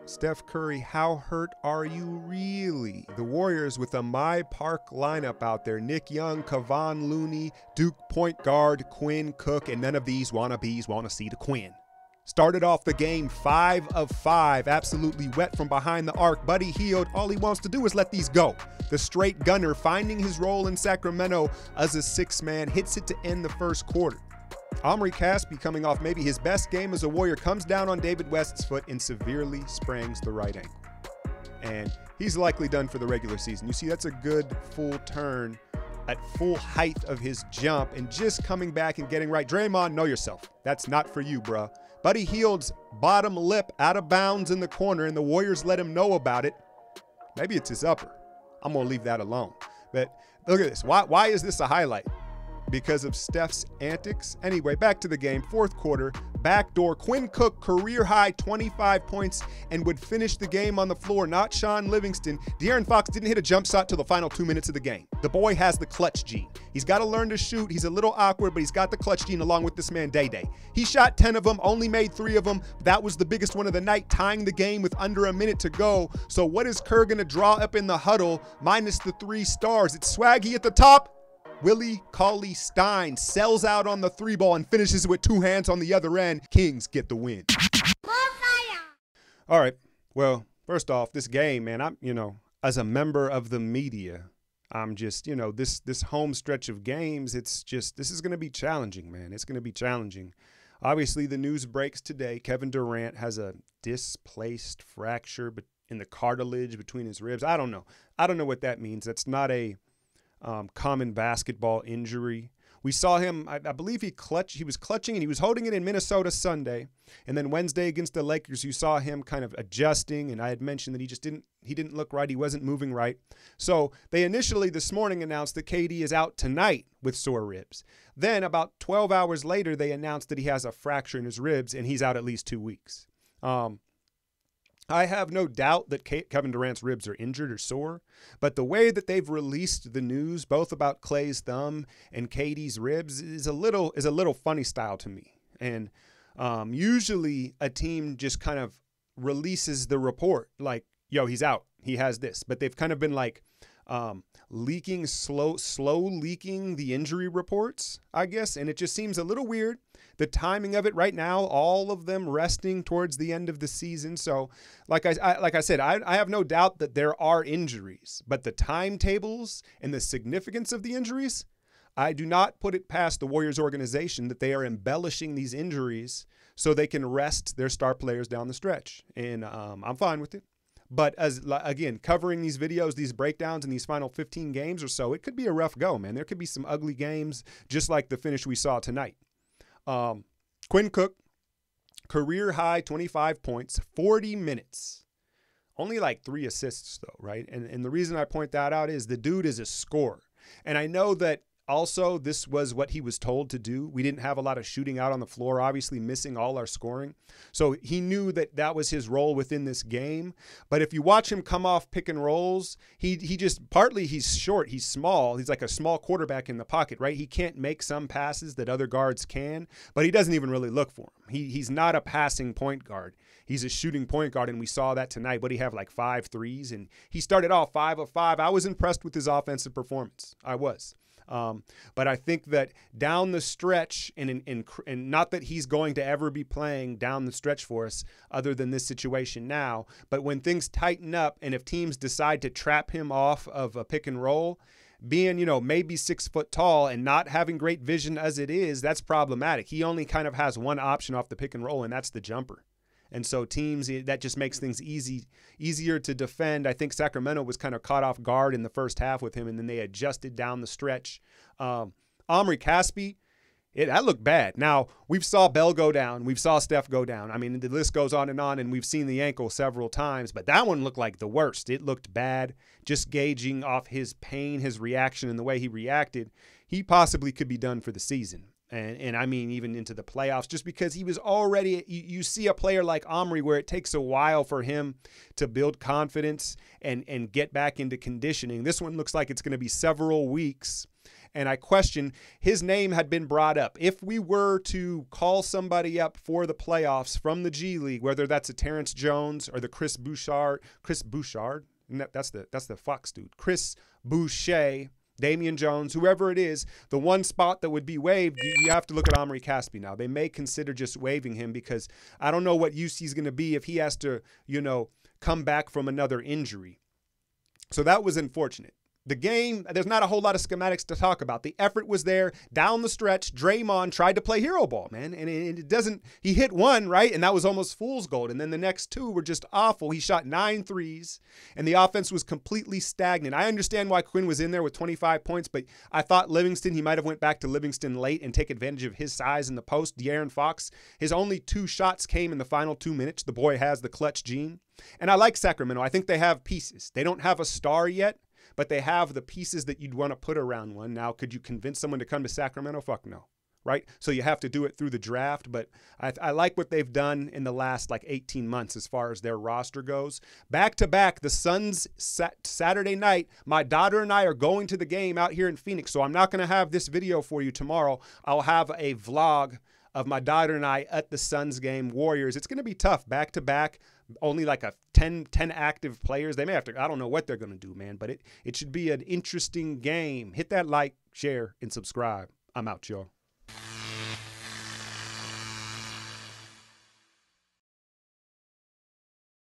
Steph Curry, how hurt are you really? The Warriors with a My Park lineup out there. Nick Young, Kevon Looney, Duke point guard, Quinn Cook, and none of these wannabes want to see the Quinn. Started off the game 5 of 5, absolutely wet from behind the arc. Buddy Hield, all he wants to do is let these go. The straight gunner finding his role in Sacramento as a six-man, hits it to end the first quarter. Omri Caspi, coming off maybe his best game as a Warrior, comes down on David West's foot and severely sprains the right ankle. And he's likely done for the regular season. You see, that's a good full turn at full height of his jump and just coming back and getting right. Draymond, know yourself. That's not for you, bruh. Buddy Hield's bottom lip out of bounds in the corner, and the Warriors let him know about it. Maybe it's his upper. I'm going to leave that alone. But look at this. Why is this a highlight? Because of Steph's antics. Anyway, back to the game. Fourth quarter, backdoor. Quinn Cook, career-high 25 points and would finish the game on the floor. Not Sean Livingston. De'Aaron Fox didn't hit a jump shot till the final 2 minutes of the game. The boy has the clutch gene. He's got to learn to shoot. He's a little awkward, but he's got the clutch gene along with this man, Day-Day. He shot 10 of them, only made 3 of them. That was the biggest one of the night, tying the game with under a minute to go. So what is Kerr going to draw up in the huddle minus the 3 stars? It's Swaggy at the top. Willie Cauley-Stein sells out on the 3 ball and finishes with 2 hands on the other end. Kings get the win. All right. Well, first off, this game, man, as a member of the media, I'm just, this home stretch of games, this is going to be challenging, man. It's going to be challenging. Obviously, the news breaks today. Kevin Durant has a displaced fracture in the cartilage between his ribs. I don't know. I don't know what that means. That's not a common basketball injury. We saw him, I believe he was clutching and he was holding it in Minnesota Sunday. And then Wednesday against the Lakers, you saw him kind of adjusting. And I had mentioned that he didn't look right. He wasn't moving right. So they initially this morning announced that KD is out tonight with sore ribs. Then about 12 hours later, they announced that he has a fracture in his ribs and he's out at least 2 weeks. I have no doubt that Kevin Durant's ribs are injured or sore, but the way that they've released the news, both about Klays' thumb and KD's ribs, is a little funny style to me. And usually a team just kind of releases the report like, yo, he's out, he has this. But they've kind of been like slow leaking the injury reports, I guess. And it just seems a little weird. The timing of it right now, all of them resting towards the end of the season. So like I said, I have no doubt that there are injuries, but the timetables and the significance of the injuries, I do not put it past the Warriors organization that they are embellishing these injuries so they can rest their star players down the stretch. And I'm fine with it. But again, covering these videos, these breakdowns in these final 15 games or so, it could be a rough go, man. There could be some ugly games just like the finish we saw tonight. Quinn Cook, career high 25 points, 40 minutes. Only like 3 assists though, right? And the reason I point that out is the dude is a scorer. And I know that also this was what he was told to do. We didn't have a lot of shooting out on the floor, obviously missing all our scoring. So he knew that that was his role within this game. But if you watch him come off pick and rolls, he just, partly he's short, he's small. He's like a small quarterback in the pocket, right? He can't make some passes that other guards can, but he doesn't even really look for them. He's not a passing point guard. He's a shooting point guard, and we saw that tonight. But he had like 5 threes, and he started off 5 of 5. I was impressed with his offensive performance. I was. But I think that down the stretch, and not that he's going to ever be playing down the stretch for us other than this situation now, but when things tighten up and if teams decide to trap him off of a pick and roll, being, maybe 6 foot tall and not having great vision as it is, that's problematic. He only kind of has one option off the pick and roll, and that's the jumper. And so teams, that just makes things easier to defend. I think Sacramento was kind of caught off guard in the first half with him, and then they adjusted down the stretch. Omri Caspi, that looked bad. Now, we've saw Bell go down. We've saw Steph go down. I mean, the list goes on, and we've seen the ankle several times, but that one looked like the worst. It looked bad. Just gauging off his pain, his reaction, and the way he reacted, he possibly could be done for the season. And I mean, even into the playoffs, just because he was already, you see a player like Omri where it takes a while for him to build confidence and get back into conditioning. This one looks like it's going to be several weeks. And I question, his name had been brought up. If we were to call somebody up for the playoffs from the G League, whether that's a Terrence Jones or the Chris Bouchard, that's the Fox dude, Chris Boucher, Damian Jones, whoever it is, the one spot that would be waived, you have to look at Omri Caspi now. They may consider just waiving him because I don't know what use he's going to be if he has to, come back from another injury. So that was unfortunate. The game, there's not a whole lot of schematics to talk about. The effort was there. Down the stretch, Draymond tried to play hero ball, man. And it doesn't, he hit one, right? And that was almost fool's gold. And then the next two were just awful. He shot 9 threes, and the offense was completely stagnant. I understand why Quinn was in there with 25 points, but I thought Livingston, he might have went back to Livingston late and take advantage of his size in the post. De'Aaron Fox, his only 2 shots came in the final 2 minutes. The boy has the clutch gene. And I like Sacramento. I think they have pieces. They don't have a star yet, but they have the pieces that you'd want to put around one. Now, could you convince someone to come to Sacramento? Fuck no, right? So you have to do it through the draft, but I like what they've done in the last 18 months as far as their roster goes. Back-to-back, the Suns Saturday night, my daughter and I are going to the game out here in Phoenix, so I'm not going to have this video for you tomorrow. I'll have a vlog of my daughter and I at the Suns game, Warriors. It's going to be tough, back-to-back. Only a 10 active players. They may have to, I don't know what they're going to do, man, but it should be an interesting game. Hit that like, share, and subscribe. I'm out, y'all.